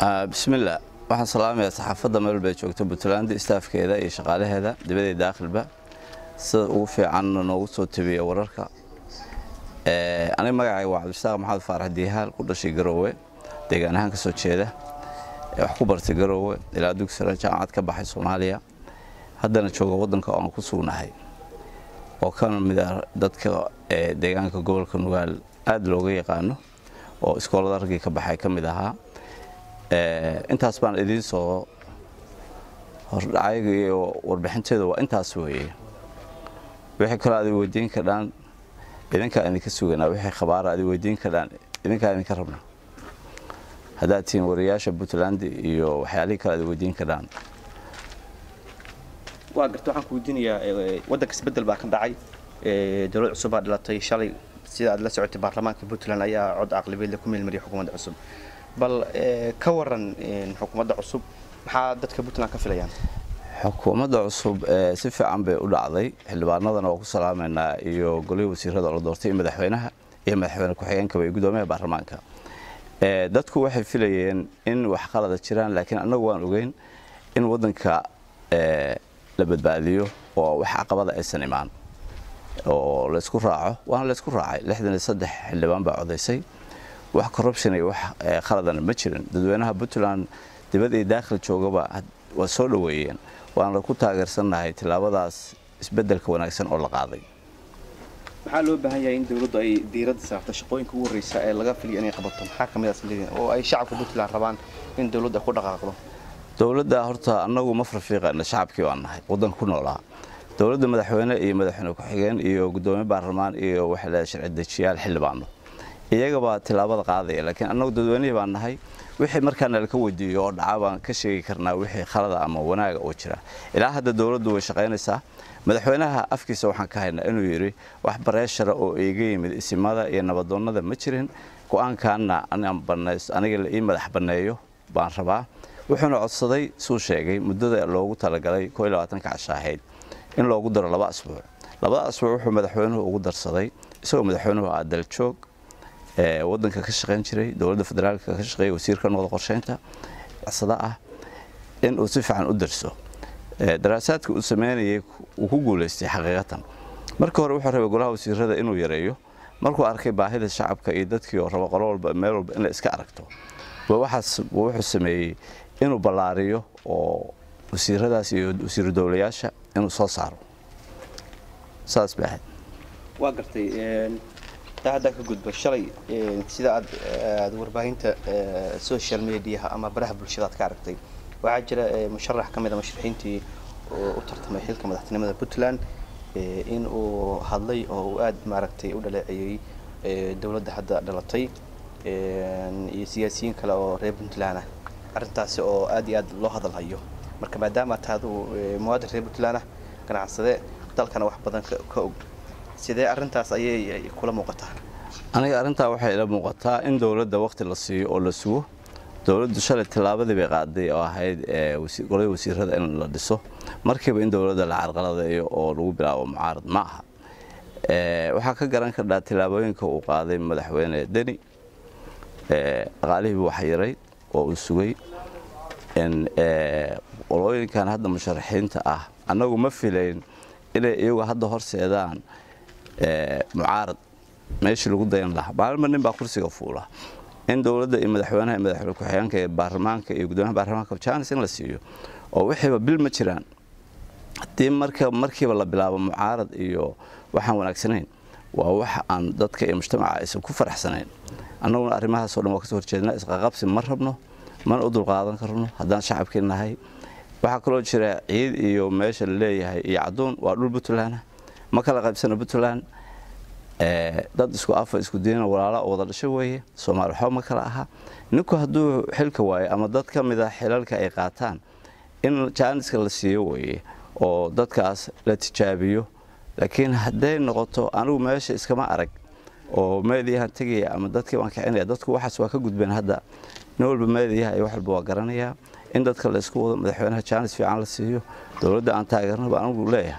بسم الله waxaan salaamayaa saxaafadda meel bay joogto Puntland staafkeeda iyo shaqaalaheeda dibadda daaqilba sida ugu fiican noogu soo tabiyo wararka aniga magacayga waa Cabdishaaq Maxamed Faarax Diihaal ku dhashay Garowe deegaan ahaan ka soo jeeda wax ku bartay Garowe ilaa dugsiga sare jaamacad ka baxay Soomaaliya haddana jooga wadanka aan ku sugnahay oo kan mid ah dadka deegaanka gobolka Nugaal aad looga yaqaano oo iskoolada ragii ka baxay kamid ahaa intaas baan idin soo hordhacayga iyo warbixinteeda waa intaas weeye wixii kale aad weydiin karaan idinka ka suganaa wixii khabaar aad weydiin karaan idinka rabna hadaa tiin wariyaasha Puntland iyo waxyaalihi kale aad weydiin karaan waa garto waxaan ku weydiinayaa wadanka isbedel baa ka dhacay dawlad cusub baa dhalatay shalay sida aad la socotay baarlamaanka Puntland ayaa cod aqlabiyad ku meelmariyay xukuumadda cusub bal ka waran xukuumadda cusub maxaa dadka Puntland ka filayaan xukuumadda cusub si fiican bay u dhacday xildhibaanadana waa ku salaameynaa iyo golaha wasiirada la doortay madaxweynaha iyo madaxweyne ku-xigeenka way gudoomiyaha baarlamaanka dadku waxay filayeen in wax qalad jiraan laakiin anagu waan ogeyn in wadanka la badbaadiyo oo wax caqabada aysan imaan oo la isku raaco waan la isku raacay 63 xildhibaan baa codeysay wax corruption iyo wax khaladan ma jirin dadweynaha Puntland dibadda daaqil joogaba waa soo dhaweeyeen waan ku taageersanahay tilaabadaas isbedelka wanaagsan oo la qaaday maxaa loo baahan yahay in dawladdu ay diiradda saarto shaqooyinka ugu horeysa ee laga filayo inay qabato maxaa kamid ah oo ay shacabka Puntland rabaan in dawladdu ku dhaqaaqdo dawladda horta anagu ma farfiiqana shacabkii waan nahay wadan ku noolaa dawladda madaxweyne iyo madaxweyne ku-xigeen iyo gudoomiye baarlamaan iyo waxa la sharci dejiyaal xildhibaano iyaga baa tilaabada qaadaya laakiin anagu dadweynaha baan nahay wixii markaan la ka wadiyo oo dhacaan ka sheegi karnaa wixii khalad ama wanaaga oo jira ilaa hadda dawladdu way shaqeynaysaa madaxweynaha afkiisa waxaan ka haynaa inuu yiri wax bareeshara oo iiga yimid isimada iyo nabadoonnada ma jirin go'aankaana aniga la ii madax baneeyo baan rabaa wuxuuna codsaday soo sheegay muddada loogu talagalay 22 cashaahid in loogu daro 2 asbuuc 2 asbuuc wuxuu madaxweynuhu ugu darsaday isagoo madaxweynuhu aadal joog wadanka ka shaqeyn jiray dawladda federaalka ka shaqeeyay wasiirka nabadda qorsheynta asada ah in uu si fiican u darso daraasaadka uu sameeyay uu ku guuleystay xaqiiqatan markii hore wuxuu rabay golaha wasiirada inuu yareeyo markuu arkay baahida shacabka iyo dadkii oo raba qolo walba meel walba in la iska aragto wuxuu sameeyay inuu ballaariyo oo wasiiradaas iyo wasiir dawlayaasha inuu soo saaro saas baa waa gartay هذا كجود بالشري سيدا warbaahinta social media ama baraha bulshada ka aragtay waxa jira musharax kamid ah musharaxiintii oo u tartamay xilka madaxtinimada Puntland in uu hadlay oo aad maaragtay u dhaleeciyay dawladda hadda dhalatay iyo siyaasiyiin kale oo reer Puntland ah arintaas oo aad iyo aad loo hadalhayo marka maadaama taadu muwaadin reer Puntland ganacsade dalkana wax badan ka og sidee arintaas ayay kula muuqataa aniga arinta waxay ila muuqataa in dawladda waqti la siiyo oo la sugo dawladdu shalay tilaabadii bay qaaday oo ahayd golaha wasiirada in la dhiso markiiba in dawladda la carqaladeeyo oo lagu bilaabo mucaarad ma aha waxa ka garan kartaa tilaabooyinka uu qaaday madaxweyne Deni qaalihii wax yaray oo uu sugay in qolooyinkan hadda musharaxiinta ah anagu ma filayn inay iyagu hadda horseedaan mucaarad meeshii lagu dayan lahaa maalmo nin baa kursiga fuula in dawladda iyo madaxweynaha iyo madaxweyne ku-xigeenka iyo baarlamaanka iyo gudoomiyaha baarlamaanka chance in la siiyo oo wixiiba bil ma jiraan hadii markiiba la bilaabo mucaarad iyo waxaan wanaagsanayn waa wax aan dadka iyo mujtamaca aysan ku faraxsanayn annaguna arrimahaas oo dhan waa ka soo horjeednaa isqaqabsi ma rabno mana u dulqaadan karno haddaan shacabkii nahay waxa kaloo jira ciid iyo meesha la leeyahay iyo cadoon waa dhul Puntland ma kala qaybsano Puntland dad isku afa isku diin walaalo wada dhashay weeye Soomaali waxa ma kala aha ninku haduu xilka waayo ama dad kamid ah xilalka ay qaataan in chance la siiyo weeye oo dadkaas la tijaabiyo laakiin haday noqoto anigu meesha iskama arag oo meediyaha tagay ama dadkii waan kicinaya dadku waxaas waa ka gudbeen hadda noolba meediyaha ay wax walba waa garanaya in dadka la isku wado madaxweynaha chance fiican la siiyo dawladda aan taageerno baan ugu leeyahay